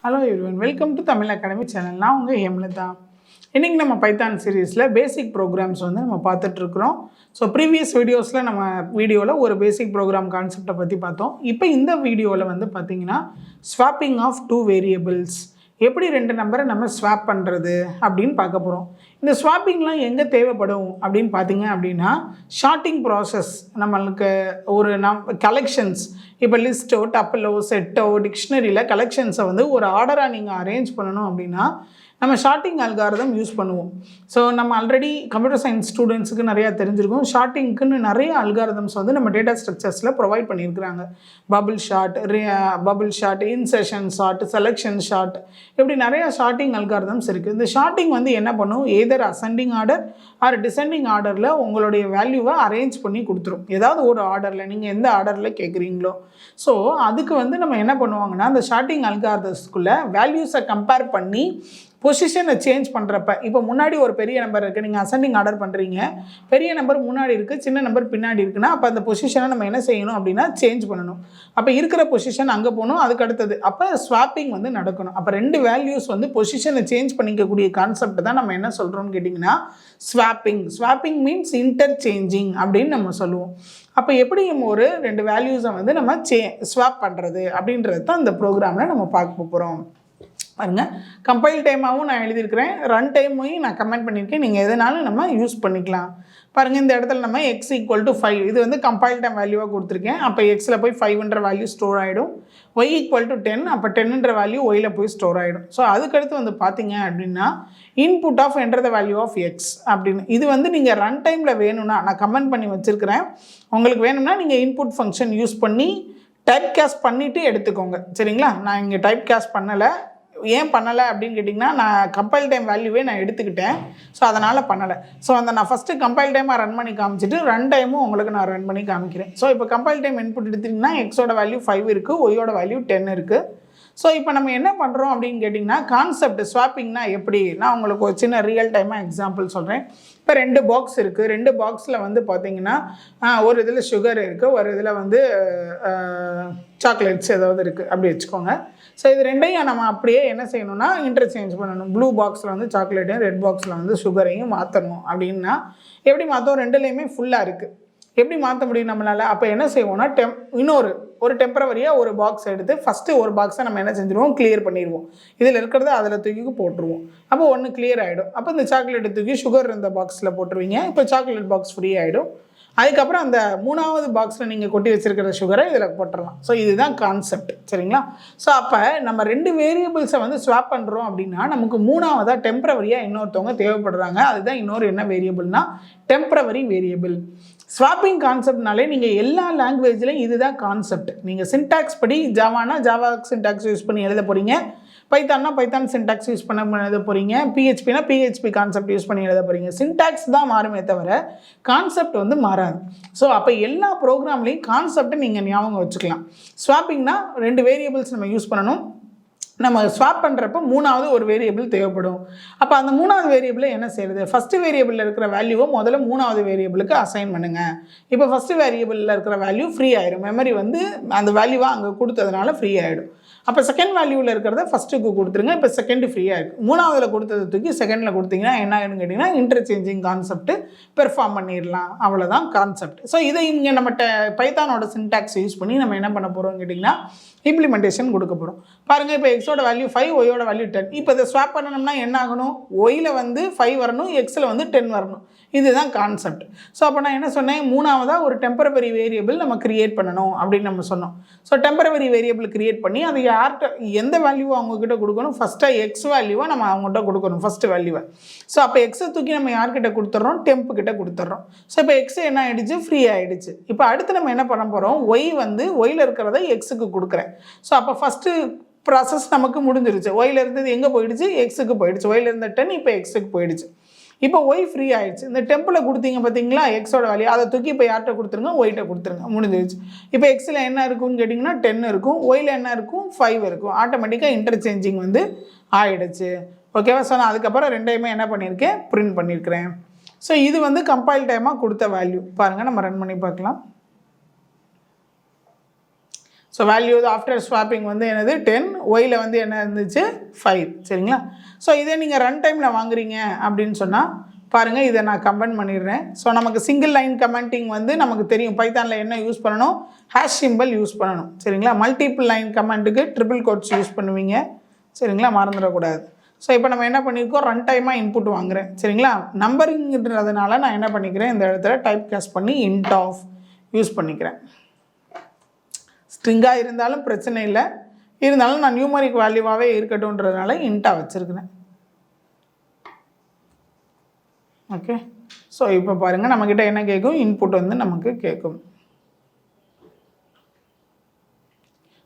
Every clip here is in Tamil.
Hello everyone, welcome to Tamil academy channel. நான் உங்கள் ஹேம்லதா. இன்றைக்கி நம்ம பைத்தான் சீரீஸில் பேசிக் ப்ரோக்ராம்ஸ் வந்து நம்ம பார்த்துட்ருக்குறோம். ஸோ ப்ரீவியஸ் வீடியோஸில் நம்ம வீடியோவில் ஒரு பேசிக் ப்ரோக்ராம் கான்செப்டை பற்றி பார்த்தோம். இப்போ இந்த வீடியோவில் வந்து பார்த்திங்கன்னா ஸ்வாப்பிங் ஆஃப் டூ வேரியபிள்ஸ், எப்படி ரெண்டு நம்பரை நம்ம ஸ்வாப் பண்ணுறது அப்படின்னு பார்க்க போகிறோம். இந்த ஸ்வாப்பிங்லாம் எங்கே தேவைப்படும் அப்படின்னு பார்த்தீங்க அப்படின்னா, ஷார்ட்டிங் ப்ராசஸ் நம்மளுக்கு ஒரு கலெக்ஷன்ஸ், இப்போ லிஸ்ட்டோ டப்பிளோ செட்டோ டிக்ஷனரியில் கலெக்ஷன்ஸை வந்து ஒரு ஆர்டராக நீங்கள் அரேஞ்ச் பண்ணணும் அப்படின்னா நம்ம ஷார்ட்டிங் அல்காரிதம் யூஸ் பண்ணுவோம். ஸோ நம்ம ஆல்ரெடி கம்ப்யூட்டர் சயின்ஸ் ஸ்டூடெண்ட்ஸுக்கு நிறையா தெரிஞ்சிருக்கும். ஷார்ட்டிங்க்குன்னு நிறைய அல்காரிதம்ஸ் வந்து நம்ம டேட்டா ஸ்ட்ரக்சர்ஸில் ப்ரொவைட் பண்ணியிருக்கிறாங்க. Bubble short, incision short, selection short, இப்படி நிறையா ஷார்ட்டிங் அல்காரிதம்ஸ் இருக்குது. இந்த ஷார்ட்டிங் வந்து என்ன பண்ணும், எதர் அசெண்டிங் ஆர்டர் ஆர் டிசெண்டிங் ஆர்டரில் உங்களுடைய வேல்யூவை அரேஞ்ச் பண்ணி கொடுத்துரும். ஏதாவது ஒரு ஆர்டரில் நீங்கள் எந்த ஆர்டரில் கேட்குறீங்களோ. ஸோ அதுக்கு வந்து நம்ம என்ன பண்ணுவாங்கன்னா, அந்த ஷார்ட்டிங் அல்காரிதம்ஸ்குள்ளே வேல்யூஸை கம்பேர் பண்ணி பொசிஷனை சேஞ்ச் பண்ணுறப்ப, இப்போ முன்னாடி ஒரு பெரிய நம்பர் இருக்குது, நீங்கள் அசெண்டிங் ஆர்டர் பண்ணுறீங்க, பெரிய நம்பர் முன்னாடி இருக்குது, சின்ன நம்பர் பின்னாடி இருக்குன்னா, அப்போ அந்த பொசிஷனை நம்ம என்ன செய்யணும் அப்படின்னா சேஞ்ச் பண்ணணும். அப்போ இருக்கிற பொசிஷன் அங்கே போகணும், அதுக்கு அடுத்தது அப்போ ஸ்வாப்பிங் வந்து நடக்கணும். அப்போ ரெண்டு வேல்யூஸ் வந்து பொசிஷனை சேஞ்ச் பண்ணிக்கக்கூடிய கான்செப்ட் தான் நம்ம என்ன சொல்கிறோம்னு கேட்டிங்கன்னா ஸ்வாப்பிங். ஸ்வாப்பிங் மீன்ஸ் இன்டர்சேஞ்சிங் அப்படின்னு நம்ம சொல்லுவோம். அப்போ எப்படி நம்ம ஒரு ரெண்டு வேல்யூஸை வந்து நம்ம ஸ்வாப் பண்ணுறது அப்படின்றது தான் இந்த ப்ரோக்ராமில் நம்ம பார்க்க போகிறோம். பாருங்கள், கம்பைல் டைமாகவும் நான் எழுதியிருக்கிறேன், ரன் டைமையும் நான் கமெண்ட் பண்ணியிருக்கேன். நீங்கள் எதனாலும் நம்ம யூஸ் பண்ணிக்கலாம். பாருங்கள், இந்த இடத்துல நம்ம x = 5, இது வந்து கம்பைல் டைம் வேல்யூவாக கொடுத்துருக்கேன். அப்போ எக்ஸில் போய் 5ன்ற வேல்யூ ஸ்டோர் ஆகிடும். y = 10, அப்போ 10ன்ற வேல்யூ ஒயில் போய் ஸ்டோர் ஆகிடும். ஸோ அதுக்கடுத்து வந்து பார்த்தீங்க அப்படின்னா input of enter the value of X அப்படின்னு. இது வந்து நீங்கள் ரன் டைமில் வேணும்னா நான் கமெண்ட் பண்ணி வச்சுருக்கிறேன். உங்களுக்கு வேணும்னா நீங்கள் இன்புட் ஃபங்க்ஷன் யூஸ் பண்ணி டைப் கேஸ்ட் பண்ணிவிட்டு எடுத்துக்கோங்க, சரிங்களா? நான் இங்கே டைப் கேஸ்ட் பண்ணலை. ஏன் பண்ணலை அப்படின்னு கேட்டிங்கன்னா, நான் கம்பைல் டைம் வேல்யூவே நான் எடுத்துக்கிட்டேன். ஸோ அதனால் பண்ணலை. ஸோ நான் ஃபஸ்ட்டு கம்பைல் டைமாக ரன் பண்ணி காமிச்சிட்டு ரன் டைமும் உங்களுக்கு நான் ரன் பண்ணி காமிக்கிறேன். ஸோ இப்போ கம்பைல் டைம் இன்புட் எடுத்திங்கன்னா எக்ஸோட வேல்யூ 5 இருக்குது, ஒய்யோட வேல்யூ 10 இருக்குது. ஸோ இப்போ நம்ம என்ன பண்ணுறோம் அப்படின்னு கேட்டிங்கன்னா, கான்செப்ட் ஸ்வாப்பிங்னா எப்படி, நான் உங்களுக்கு ஒரு சின்ன ரியல் டைமாக எக்ஸாம்பிள் சொல்கிறேன். இப்போ 2 பாக்ஸ் இருக்குது. 2 பாக்ஸில் வந்து பார்த்திங்கன்னா ஒரு இதில் சுகர் இருக்குது, ஒரு இதில் வந்து சாக்லேட்ஸ் ஏதாவது இருக்குது அப்படி வச்சுக்கோங்க. ஸோ இது ரெண்டையும் நம்ம அப்படியே என்ன செய்யணும்னா இன்டர்சேஞ்ச் பண்ணணும். ப்ளூ பாக்ஸில் வந்து சாக்லேட்டையும் ரெட் பாக்ஸில் வந்து சுகரையும் மாற்றணும். அப்படின்னா எப்படி மாற்றோம், ரெண்டுலேயுமே ஃபுல்லாக இருக்குது, எப்படி மாற்ற முடியும் நம்மளால்? அப்போ என்ன செய்வோம்னா ஒரு டெம்பரவரியாக ஒரு பாக்ஸ் எடுத்து ஃபஸ்ட்டு ஒரு பாக்ஸை நம்ம என்ன செஞ்சுருவோம், கிளியர் பண்ணிடுவோம். இதில் இருக்கிறத அதில் தூக்கி போட்டுருவோம். அப்போ ஒன்று கிளியர் ஆகிடும். அப்போ இந்த சாக்லேட்டை தூக்கி சுகர் இருந்த பாக்ஸில் போட்டுருவீங்க. இப்போ சாக்லேட் பாக்ஸ் ஃப்ரீ ஆகிடும். அதுக்கப்புறம் அந்த 3வது பாக்ஸில் நீங்கள் கொட்டி வச்சுருக்கிற சுகரை இதில் போட்டுடலாம். ஸோ இதுதான் கான்செப்ட், சரிங்களா? ஸோ அப்போ நம்ம 2 வேரியபிள்ஸை வந்து ஸ்வாப் பண்ணுறோம் அப்படின்னா நமக்கு 3வதாக டெம்பரவரியாக இன்னொருத்தவங்க தேவைப்படுறாங்க. அதுதான் இன்னொரு என்ன வேரியபிள்னா டெம்பரவரி வேரியபிள். ஸ்வாப்பிங் கான்செப்ட்னாலே நீங்கள் எல்லா லாங்குவேஜ்லையும் இதுதான் கான்செப்ட். நீங்கள் சின்டாக்ஸ் படி ஜாவானா ஜாவா சின்டாக்ஸ் யூஸ் பண்ணி எழுத போகிறீங்க, பைத்தான்னா பைத்தான் சின்டாக்ஸ் யூஸ் பண்ண எழுத போகிறீங்க, பிஹெச்பினா பிஹெச்பி கான்செப்ட் யூஸ் பண்ணி எழுத போகிறீங்க. சின்டாக்ஸ் தான் மாறுமே தவிர கான்செப்ட் வந்து மாறாது. ஸோ அப்போ எல்லா ப்ரோக்ராம்லேயும் கான்செப்டை நீங்கள் ஞாபகம் வச்சுக்கலாம். ஸ்வாப்பிங்னா 2 வேரியபிள்ஸ் நம்ம யூஸ் பண்ணணும். நம்ம ஸ்வாப் பண்ணுறப்போ 3வது ஒரு வேரியபிள் தேவைப்படும். அப்போ அந்த 3வது வேரியபிளை என்ன செய்கிறது, ஃபஸ்ட்டு வேரியபிளில் இருக்கிற வேல்யூவை முதல்ல 3வது வேரியபிளுக்கு அசைன் பண்ணுங்கள். இப்போ ஃபஸ்ட்டு வேரியபிளில் இருக்கிற வேல்யூ ஃப்ரீ ஆகிடும். மெமரி வந்து அந்த வேல்யூவாக அங்கே கொடுத்ததுனால ஃப்ரீ ஆகிடும். அப்போ செகண்ட் வேல்யூவில் இருக்கிறத ஃபஸ்ட்டுக்கு கொடுத்துருங்க. இப்போ செகண்டு ஃப்ரீயாக இருக்குது. 3வதில் கொடுத்தது தூக்கி செகண்டில் கொடுத்தீங்கன்னா என்ன ஆகிடும்னு கேட்டிங்கன்னா இன்டர்சேஞ்சிங் கான்செப்ட்டு பெர்ஃபார்ம் பண்ணிடலாம். அவ்வளோதான் கான்செப்ட். ஸோ இதை இங்கே நம்ம பைத்தானோட சின்டாக்ஸ் யூஸ் பண்ணி நம்ம என்ன பண்ண போகிறோம்னு கேட்டிங்கன்னா இம்ப்ளிமெண்டேஷன் கொடுக்க போகிறோம். பாருங்கள், இப்போ எக்ஸோட வேல்யூ 5, ஒய்யோட வேல்யூ 10. இப்போ இதை ஸ்வாப் பண்ணணும்னா என்ன ஆகணும், ஒயில் வந்து 5 வரணும், எக்ஸில் வந்து 10 வரணும். இதுதான் கான்செப்ட். ஸோ அப்போ நான் என்ன சொன்னேன், 3வதாக ஒரு டெம்பரவரி வேரியபிள் நம்ம கிரியேட் பண்ணணும் அப்படின்னு நம்ம சொன்னோம். ஸோ டெம்பரவரி வேரியபிள் கிரியேட் பண்ணி அது யார்கிட்ட எந்த வேல்யூவை அவங்கக்கிட்ட கொடுக்கணும், ஃபஸ்ட்டாக எக்ஸ் வேல்யூவை நம்ம அவங்ககிட்ட கொடுக்கணும், ஃபஸ்ட்டு வேல்யூவை. ஸோ அப்போ எக்ஸை தூக்கி நம்ம யார்கிட்ட கொடுத்துட்றோம், டெம்புக்கிட்ட கொடுத்துட்றோம். ஸோ இப்போ எக்ஸ் என்ன ஆகிடுச்சு, ஃப்ரீ ஆகிடுச்சு. இப்போ அடுத்து நம்ம என்ன பண்ண போகிறோம், ஒய் வந்து ஒயில் இருக்கிறத எக்ஸுக்கு கொடுக்குறேன். ஸோ அப்போ ஃபஸ்ட்டு ப்ராசஸ் நமக்கு முடிஞ்சிருச்சு. ஒயில் இருந்தது எங்கே போயிடுச்சு, எக்ஸுக்கு போயிடுச்சு. ஒயில் இருந்த 10 இப்போ எக்ஸுக்கு போயிடுச்சு. இப்போ ஒய் ஃப்ரீ ஆகிடுச்சு. இந்த டெம்பில் கொடுத்தீங்க பார்த்தீங்களா எக்ஸோட வேல்யூ, அதை தூக்கி இப்போ யார்கிட்ட கொடுத்துருங்க, ஒய்கிட்ட கொடுத்துருங்க, முடிஞ்சிருச்சு. இப்போ எக்ஸில் என்ன இருக்குன்னு கேட்டிங்கன்னா 10 இருக்கும், ஒயில் என்ன இருக்கும் 5 இருக்கும். ஆட்டோமேட்டிக்காக இன்டர்சேஞ்சிங் வந்து ஆகிடுச்சு. ஓகேவா? ஸோ நான் அதுக்கப்புறம் ரெண்டையுமே என்ன பண்ணியிருக்கேன், பிரிண்ட் பண்ணியிருக்கிறேன். ஸோ இது வந்து கம்பைல் டைமாக கொடுத்த வேல்யூ. பாருங்கள், நம்ம ரன் பண்ணி பார்க்கலாம். ஸோ வேல்யூ ஆஃப்டர் ஸ்வாப்பிங் வந்து என்னது 10, ஒயில் வந்து என்ன இருந்துச்சு 5 சரிங்களா. ஸோ இதே நீங்கள் ரன் டைமில் வாங்குறீங்க அப்படின்னு சொன்னால் பாருங்கள், இதை நான் கமெண்ட் பண்ணிடுறேன். ஸோ நமக்கு சிங்கிள் லைன் கமெண்டிங் வந்து நமக்கு தெரியும் பைத்தானில் என்ன யூஸ் பண்ணணும், ஹேஷ் சிம்பிள் யூஸ் பண்ணணும் சரிங்களா. மல்டிபிள் லைன் கமெண்ட்டுக்கு ட்ரிபிள் கோட்ஸ் யூஸ் பண்ணுவீங்க சரிங்களா, மறந்துடக்கூடாது. ஸோ இப்போ நம்ம என்ன பண்ணியிருக்கோம், ரன் டைமாக இன்புட் வாங்குறேன் சரிங்களா. நம்பரிங்கிறதுனால நான் என்ன பண்ணிக்கிறேன், இந்த இடத்துல டைப் காஸ்ட் பண்ணி இன்ட் ஆஃப் யூஸ் பண்ணிக்கிறேன். ஸ்ட்ரிங்காக இருந்தாலும் பிரச்சனை இல்லை, இருந்தாலும் நான் நியூமரிக் வேல்யூவாகவே இருக்கட்டும்ன்றதுனால இன்ட்டாக வச்சுருக்கிறேன். ஓகே, ஸோ இப்போ பாருங்கள் நம்மக்கிட்ட என்ன கேட்கும், இன்புட் வந்து நமக்கு கேட்கும்.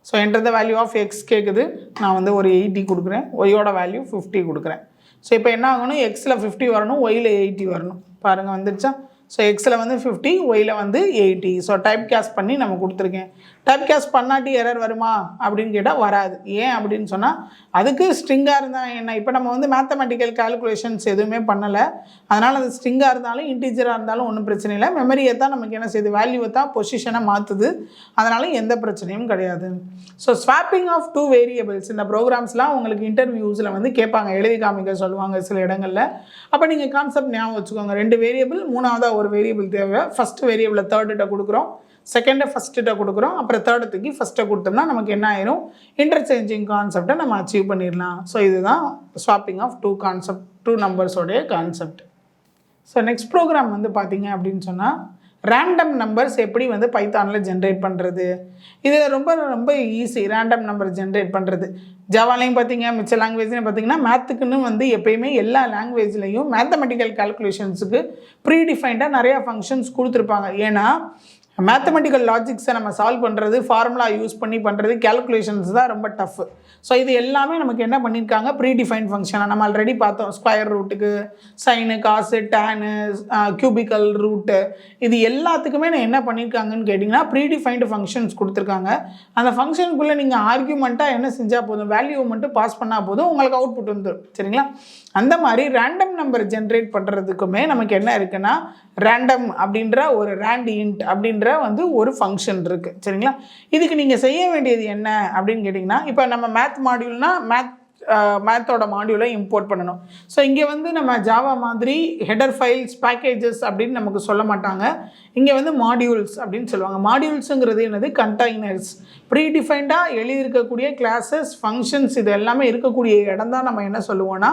So enter the value of X கேட்குது, நான் வந்து ஒரு 80 கொடுக்குறேன், ஒய்யோட வேல்யூ 50 கொடுக்குறேன். ஸோ இப்போ என்ன ஆகணும், எக்ஸில் 50 வரணும், ஒயில் 80 வரணும். பாருங்கள் வந்துடுச்சா. ஸோ எக்ஸில் வந்து 50, ஒயில் வந்து 80. ஸோ டைப் கேஸ்ட் பண்ணி நம்ம கொடுத்துருக்கேன். டைப் கேஸ்ட் பண்ணாட்டி எரர் வருமா அப்படின்னு கேட்டால் வராது. ஏன் அப்படின்னு சொன்னால் அதுக்கு ஸ்ட்ரிங்காக இருந்தால் என்ன, இப்போ நம்ம வந்து மேத்தமெட்டிக்கல் கால்குலேஷன்ஸ் எதுவுமே பண்ணலை, அதனால் அது ஸ்ட்ரிங்காக இருந்தாலும் இன்டீஜராக இருந்தாலும் ஒன்றும் பிரச்சனை இல்லை. மெமரியை தான் நமக்கு என்ன செய்யுது, வேல்யூவை தான் பொசிஷனை மாற்றுது, அதனால் எந்த பிரச்சனையும் கிடையாது. ஸோ ஸ்வாப்பிங் ஆஃப் 2 வேரியபிள்ஸ் இந்த ப்ரோக்ராம்ஸ்லாம் உங்களுக்கு இன்டர்வியூஸில் வந்து கேட்பாங்க, எழுதி காமிக்க சொல்லுவாங்க சில இடங்களில். அப்போ நீங்கள் கான்செப்ட் ஞாபகம் வச்சுக்கோங்க, 2 வேரியபிள், மூணாவதாக ஒரு வேரியபிள் தேவை. ஃபஸ்ட்டு வேரியபிளை தேர்டுகிட்ட கொடுக்குறோம், செகண்டை ஃபஸ்ட்டுகிட்ட கொடுக்குறோம், அப்புறம் தேர்டுக்கு ஃபஸ்ட்டை கொடுத்தோம்னா நமக்கு என்ன ஆயிரும், இன்டர்சேஞ்சிங் கான்செப்டை நம்ம அச்சீவ் பண்ணிடலாம். ஸோ இதுதான் ஸ்வாப்பிங் ஆஃப் 2 நம்பர்ஸோடைய கான்செப்ட். ஸோ நெக்ஸ்ட் ப்ரோக்ராம் வந்து பார்த்தீங்க அப்படின்னு சொன்னால் ரேண்டம் நம்பர்ஸ் எப்படி வந்து பைத்தானில் ஜென்ரேட் பண்ணுறது. இதில் ரொம்ப ரொம்ப ஈஸி ரேண்டம் நம்பர் ஜென்ரேட் பண்ணுறது. ஜாவாலையும் பார்த்தீங்க, மிச்ச லாங்குவேஜ்லையும் பார்த்தீங்கன்னா மேத்துக்குன்னு வந்து எப்பயுமே எல்லா லாங்குவேஜ்லேயும் மேத்தமெட்டிக்கல் கால்குலேஷன்ஸுக்கு ப்ரீடிஃபைண்டாக நிறையா ஃபங்க்ஷன்ஸ் கொடுத்துருப்பாங்க. ஏன்னா மேத்தமெட்டிக்கல் லாஜிக்ஸை நம்ம சால்வ் பண்ணுறது, ஃபார்முலா யூஸ் பண்ணி பண்ணுறது, கேல்குலேஷன்ஸ் தான் ரொம்ப டஃப். ஸோ இது எல்லாமே நமக்கு என்ன பண்ணியிருக்காங்க, ப்ரீடிஃபைன்ட் ஃபங்க்ஷனாக நம்ம ஆல்ரெடி பார்த்தோம். ஸ்கொயர் ரூட்டுக்கு சைனு, காசு, டேனு, கியூபிக்கல் ரூட்டு, இது எல்லாத்துக்குமே நான் என்ன பண்ணியிருக்காங்கன்னு கேட்டிங்கன்னா ப்ரீடிஃபைன்டு ஃபங்க்ஷன்ஸ் கொடுத்துருக்காங்க. அந்த ஃபங்க்ஷனுக்குள்ளே நீங்கள் ஆர்கியூமெண்ட்டாக என்ன செஞ்சால் போதும், வேல்யூ மட்டும் பாஸ் பண்ணால் போதும், உங்களுக்கு அவுட்புட் வந்துடும் சரிங்களா. அந்த மாதிரி ரேண்டம் நம்பர் ஜென்ரேட் பண்ணுறதுக்குமே நமக்கு என்ன இருக்குன்னா, ரேண்டம் அப்படின்ற ஒரு ரேண்ட் இன்ட் அப்படின்ற வந்து ஒரு ஃபங்க்ஷன் இருக்குது சரிங்களா. இதுக்கு நீங்கள் செய்ய வேண்டியது என்ன அப்படின்னு கேட்டிங்கன்னா, இப்போ நம்ம மேத் மாடியூல்னா மேத்தோட மாடியூலை இம்போர்ட் பண்ணணும். ஸோ இங்கே வந்து நம்ம ஜாவா மாதிரி ஹெடர் ஃபைல்ஸ், பேக்கேஜஸ் அப்படின்னு நமக்கு சொல்ல மாட்டாங்க. இங்கே வந்து மாடியூல்ஸ் அப்படின்னு சொல்லுவாங்க. மாடியூல்ஸுங்கிறது என்னது, கண்டெய்னர்ஸ். ப்ரீடிஃபைண்டாக எழுதியிருக்கக்கூடிய கிளாஸஸ், ஃபங்க்ஷன்ஸ், இது எல்லாமே இருக்கக்கூடிய இடம் தான் நம்ம என்ன சொல்லுவோம்னா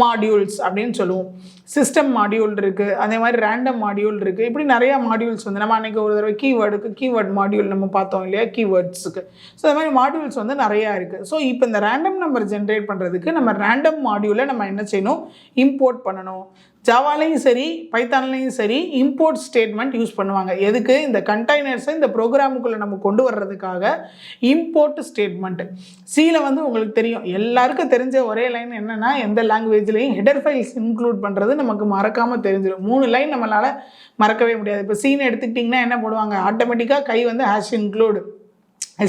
மாடியூல்ஸ் அப்படின்னு சொல்லுவோம். சிஸ்டம் மாடியூல் இருக்குது, அதே மாதிரி ரேண்டம் மாடியூல் இருக்குது. இப்படி நிறையா மாடியூல்ஸ் வந்து நம்ம அன்றைக்கி ஒரு தடவை கீவேர்ட் மாடியூல் நம்ம பார்த்தோம் இல்லையா, கீவேர்ட்ஸுக்கு. ஸோ அது மாதிரி மாடியூல்ஸ் வந்து நிறையா இருக்குது. ஸோ இப்போ இந்த ரேண்டம் நம்பர் ஜென்ரேட் பண்ணுறதுக்கு நம்ம ரேண்டம் மாடியூலை நம்ம என்ன செய்யணும், இம்போர்ட் பண்ணணும். ஜாவாலையும் சரி பைத்தான்லையும் சரி இம்போர்ட் ஸ்டேட்மெண்ட் யூஸ் பண்ணுவாங்க. எதுக்கு, இந்த கண்டெய்னர்ஸை இந்த ப்ரோக்ராமுக்குள்ளே நம்ம கொண்டு வர்றதுக்காக இம்போர்ட் ஸ்டேட்மெண்ட். சியில் வந்து உங்களுக்கு தெரியும், எல்லாருக்கும் தெரிஞ்ச ஒரே லைன் என்னென்னா, எந்த லாங்குவேஜ்லேயும் ஹெடர் ஃபைல்ஸ் இன்க்ளூட் பண்ணுறது நமக்கு மறக்காமல் தெரிஞ்சிடும். 3 லைன் நம்மளால் மறக்கவே முடியாது. இப்போ சீனை எடுத்துக்கிட்டிங்கன்னா என்ன போடுவாங்க, ஆட்டோமேட்டிக்காக கை வந்து hash include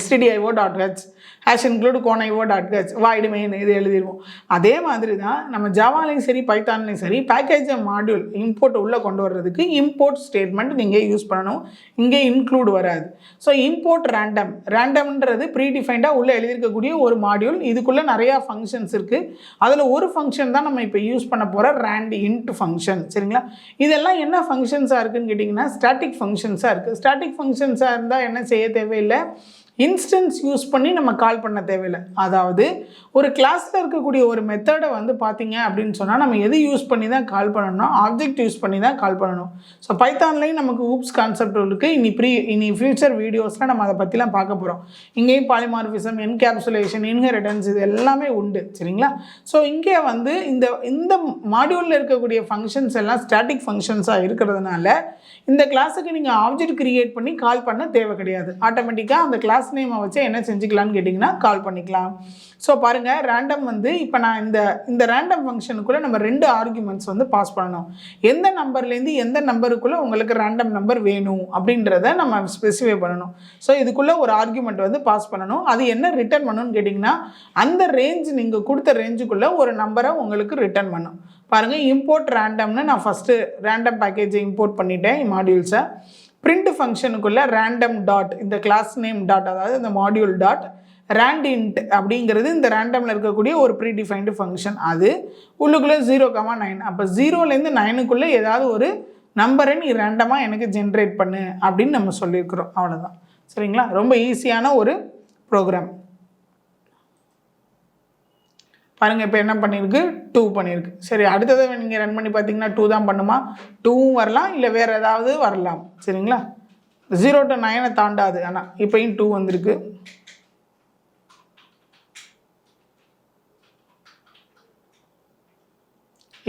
stdio.h hash include cono.h void main இது எழுதிடுவோம். அதே மாதிரி தான் நம்ம ஜாவாலையும் சரி பைத்தான்லையும் சரி பேக்கேஜ் மாடியூல் இம்போர்ட் உள்ளே கொண்டு வர்றதுக்கு இம்போர்ட் ஸ்டேட்மெண்ட் நீங்கள் யூஸ் பண்ணணும். இங்கே இன்க்ளூட் வராது. ஸோ இம்போர்ட் ரேண்டம்ன்றது ப்ரீடிஃபைண்டாக உள்ளே எழுதியிருக்கக்கூடிய ஒரு மாடியூல். இதுக்குள்ளே நிறையா ஃபங்க்ஷன்ஸ் இருக்குது. அதில் ஒரு ஃபங்க்ஷன் தான் நம்ம இப்போ யூஸ் பண்ண போகிற ரேண்ட் இன்ட் ஃபங்க்ஷன் சரிங்களா. இதெல்லாம் என்ன ஃபங்க்ஷன்ஸாக இருக்குதுன்னு கேட்டிங்கன்னா ஸ்டாட்டிக் ஃபங்க்ஷன்ஸாக இருக்குது. ஸ்டாட்டிக் ஃபங்க்ஷன்ஸாக இருந்தால் என்ன செய்ய தேவையில்லை, இன்ஸ்டன்ஸ் யூஸ் பண்ணி நம்ம கால் பண்ண தேவையில்லை. அதாவது ஒரு கிளாஸில் இருக்கக்கூடிய ஒரு மெத்தடை வந்து பார்த்தீங்க அப்படின்னு சொன்னால் நம்ம எது யூஸ் பண்ணி தான் கால் பண்ணணும்னா ஆப்ஜெக்ட் யூஸ் பண்ணி தான் கால் பண்ணணும். ஸோ பைத்தான்லேயும் நமக்கு ஊப்ஸ் கான்செப்ட் இருக்குது. இனி ஃபியூச்சர் வீடியோஸில் நம்ம அதை பற்றிலாம் பார்க்க போகிறோம். இங்கேயும் பாலிமார்பிசம், என்கேப்சுலேஷன், இன்ஹெரிட்டன்ஸ் இது எல்லாமே உண்டு சரிங்களா. ஸோ இங்கே வந்து இந்த மாடியூலில் இருக்கக்கூடிய ஃபங்க்ஷன்ஸ் எல்லாம் ஸ்டாட்டிக் ஃபங்க்ஷன்ஸாக இருக்கிறதுனால இந்த கிளாஸுக்கு நீங்கள் ஆப்ஜெக்ட் கிரியேட் பண்ணி கால் பண்ண தேவை கிடையாது. ஆட்டோமேட்டிக்காக அந்த கிளாஸ் நேமை வச்சு என்ன செஞ்சுக்கலான்னு கேட்டிங்கன்னா கால் பண்ணிக்கலாம். ஸோ பாருங்கள், ரேண்டம் வந்து இப்போ நான் இந்த ரேண்டம் ஃபங்க்ஷனுக்குள்ளே நம்ம 2 ஆர்குமெண்ட்ஸ் வந்து பாஸ் பண்ணணும். எந்த நம்பர்லேருந்து எந்த நம்பருக்குள்ளே உங்களுக்கு ரேண்டம் நம்பர் வேணும் அப்படின்றத நம்ம ஸ்பெசிஃபை பண்ணணும். ஸோ இதுக்குள்ளே ஒரு ஆர்குமெண்ட் வந்து பாஸ் பண்ணணும். அது என்ன ரிட்டர்ன் பண்ணணும்னு கேட்டிங்கன்னா அந்த ரேஞ்ச் நீங்கள் கொடுத்த ரேஞ்சுக்குள்ளே ஒரு நம்பரை உங்களுக்கு ரிட்டர்ன் பண்ணும். பாருங்கள், இம்போர்ட் ரேண்டம்னு நான் ஃபஸ்ட்டு ரேண்டம் பேக்கேஜை இம்போர்ட் பண்ணிட்டேன் மாடியூல்ஸை. பிரிண்ட் ஃபங்க்ஷனுக்குள்ளே ரேண்டம் டாட் இந்த கிளாஸ் நேம் டாட் அதாவது இந்த மாடியூல் டாட் ரேண்டின்ட் அப்படிங்கிறது இந்த ரேண்டமில் இருக்கக்கூடிய ஒரு ப்ரீ டிஃபைன்டு ஃபங்க்ஷன். அது உள்ளுக்குள்ளே 0,9 அப்போ 0லேருந்து 9க்குள்ளே ஏதாவது ஒரு நம்பரை நீ ரேண்டமாக எனக்கு ஜென்ரேட் பண்ணு அப்படின்னு நம்ம சொல்லியிருக்கிறோம். அவ்வளோதான். சரிங்களா? ரொம்ப ஈஸியான ஒரு ப்ரோக்ராம். பாருங்கள் இப்போ என்ன பண்ணியிருக்கு, 2 பண்ணியிருக்கு. சரி, அடுத்ததை நீங்கள் ரன் பண்ணி பார்த்தீங்கன்னா 2 தான் பண்ணுமா? 2வும் வரலாம், இல்லை வேறு ஏதாவது வரலாம். சரிங்களா? 0 to 9 தாண்டாது. ஆனால் இப்போயும் 2 வந்திருக்கு.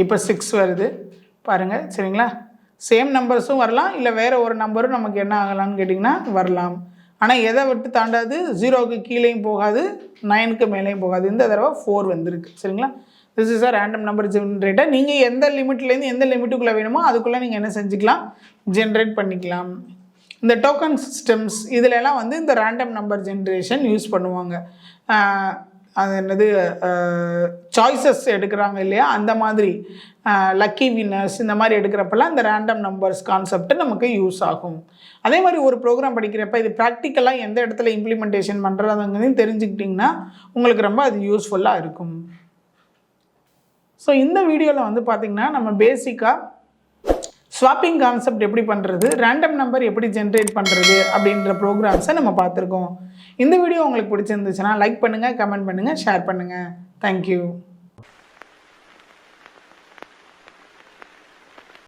இப்போ 6 வருது பாருங்கள். சரிங்களா? சேம் நம்பர்ஸும் வரலாம், இல்லை வேறு ஒரு நம்பரும் நமக்கு என்ன ஆகலாம்னு கேட்டிங்கன்னா வரலாம். ஆனால் எதை விட்டு தாண்டாது, 0க்கு கீழேயும் போகாது, 9க்கு மேலேயும் போகாது. இந்த தடவை 4 வந்திருக்கு. சரிங்களா? This is a random number generator. நீங்கள் எந்த லிமிட்லேருந்து எந்த லிமிட்டுக்குள்ளே வேணுமோ அதுக்குள்ளே நீங்கள் என்ன செஞ்சுக்கலாம், ஜென்ரேட் பண்ணிக்கலாம். இந்த டோக்கன் சிஸ்டம்ஸ் இதிலெல்லாம் வந்து இந்த ரேண்டம் நம்பர் ஜென்ரேஷன் யூஸ் பண்ணுவாங்க. அது என்னது, சாய்ஸஸ் எடுக்கிறாங்க இல்லையா, அந்த மாதிரி லக்கி வின்னர்ஸ் இந்த மாதிரி எடுக்கிறப்பெல்லாம் இந்த ரேண்டம் நம்பர்ஸ் கான்செப்ட் நமக்கு யூஸ் ஆகும். அதே மாதிரி ஒரு ப்ரோக்ராம் படிக்கிறப்ப இது ப்ராக்டிக்கலாக எந்த இடத்துல இம்ப்ளிமெண்டேஷன் பண்ணுறதுங்கிறதையும் தெரிஞ்சுக்கிட்டிங்கன்னா உங்களுக்கு ரொம்ப அது யூஸ்ஃபுல்லாக இருக்கும். ஸோ இந்த வீடியோவில் வந்து பார்த்திங்கன்னா நம்ம பேசிக்காக ஸ்வாப்பிங் கான்செப்ட் எப்படி பண்ணுறது, ரேண்டம் நம்பர் எப்படி ஜென்ரேட் பண்ணுறது அப்படின்ற ப்ரோக்ராம்ஸை நம்ம பார்த்துருக்கோம். இந்த வீடியோ உங்களுக்கு பிடிச்சிருந்துச்சுன்னா லைக் பண்ணுங்கள், கமெண்ட் பண்ணுங்கள், ஷேர் பண்ணுங்கள். தேங்க்யூ.